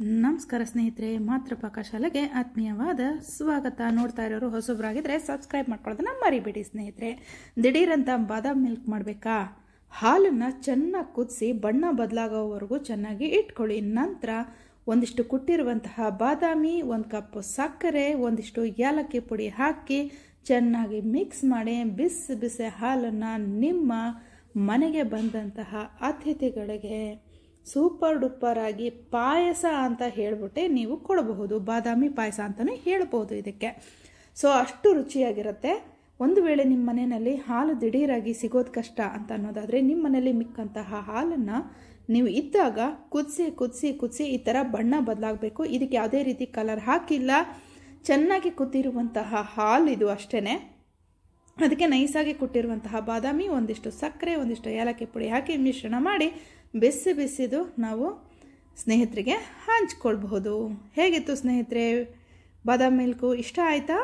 ನಮಸ್ಕಾರ ಸ್ನೇಹಿತರೆ, ಮಾತೃಪಾಕ ಶಾಲೆಗೆ ಆತ್ಮೀಯವಾದ ಸ್ವಾಗತ. ನೋಡ್ತಾ ಇರೋರು ಹೊಸಬ್ರಾಗಿದ್ರೆ ಸಬ್ಸ್ಕ್ರೈಬ್ ಮಾಡ್ಕೊಳ್ಳೋದನ್ನ ಮರಿಬೇಡಿ ಸ್ನೇಹಿತರೆ. ದಿಢೀರಂತ ಬಾದಾಮ್ ಮಿಲ್ಕ್ ಮಾಡಬೇಕಾ? ಹಾಲನ್ನು ಚೆನ್ನಾಗಿ ಕುದಿಸಿ ಬಣ್ಣ ಬದಲಾಗೋವರೆಗೂ ಚೆನ್ನಾಗಿ ಇಟ್ಕೊಳ್ಳಿ. ನಂತರ ಒಂದಿಷ್ಟು ಕುಟ್ಟಿರುವಂತಹ ಬಾದಾಮಿ, 1 ಕಪ್ ಸಕ್ಕರೆ, ಒಂದಿಷ್ಟು ಏಲಕ್ಕಿ ಪುಡಿ ಹಾಕಿ ಚೆನ್ನಾಗಿ ಮಿಕ್ಸ್ ಮಾಡಿ ಬಿಸಿ ಬಿಸಿ ಹಾಲನ್ನು ನಿಮ್ಮ ಮನೆಗೆ ಬಂದಂತಹ ಅತಿಥಿಗಳಿಗೆ ಸೂಪರ್ ಡೂಪರ್ ಆಗಿ ಪಾಯಸ ಅಂತ ಹೇಳ್ಬಿಟ್ಟೆ ನೀವು ಕೊಡಬಹುದು. ಬಾದಾಮಿ ಪಾಯಸ ಅಂತಲೇ ಹೇಳ್ಬೋದು ಇದಕ್ಕೆ. ಸೊ ಅಷ್ಟು ರುಚಿಯಾಗಿರುತ್ತೆ. ಒಂದು ವೇಳೆ ನಿಮ್ಮ ಮನೆಯಲ್ಲಿ ಹಾಲು ದಿಢೀರಾಗಿ ಸಿಗೋದು ಕಷ್ಟ ಅಂತ ಅನ್ನೋದಾದರೆ, ನಿಮ್ಮ ಮನೆಯಲ್ಲಿ ಮಿಕ್ಕಂತಹ ಹಾಲನ್ನು ನೀವು ಇದ್ದಾಗ ಕುದಿಸಿ ಕುದಿಸಿ ಕುದಿಸಿ ಈ ಥರ ಬಣ್ಣ ಬದಲಾಗಬೇಕು. ಇದಕ್ಕೆ ಯಾವುದೇ ರೀತಿ ಕಲರ್ ಹಾಕಿಲ್ಲ, ಚೆನ್ನಾಗಿ ಕುದಿರುವಂತಹ ಹಾಲು ಇದು ಅಷ್ಟೇ. ಅದಕ್ಕೆ ನೈಸಾಗಿ ಕುಟ್ಟಿರುವಂತಹ ಬಾದಾಮಿ, ಒಂದಿಷ್ಟು ಸಕ್ಕರೆ, ಒಂದಿಷ್ಟು ಏಲಕ್ಕಿ ಪುಡಿ ಹಾಕಿ ಮಿಶ್ರಣ ಮಾಡಿ ಬಿಸಿ ಬಿಸಿದು ನಾವು ಸ್ನೇಹಿತರಿಗೆ ಹಂಚ್ಕೊಳ್ಬಹುದು. ಹೇಗಿತ್ತು ಸ್ನೇಹಿತರೆ ಬಾದಾಮ್ ಮಿಲ್ಕು? ಇಷ್ಟ ಆಯಿತಾ?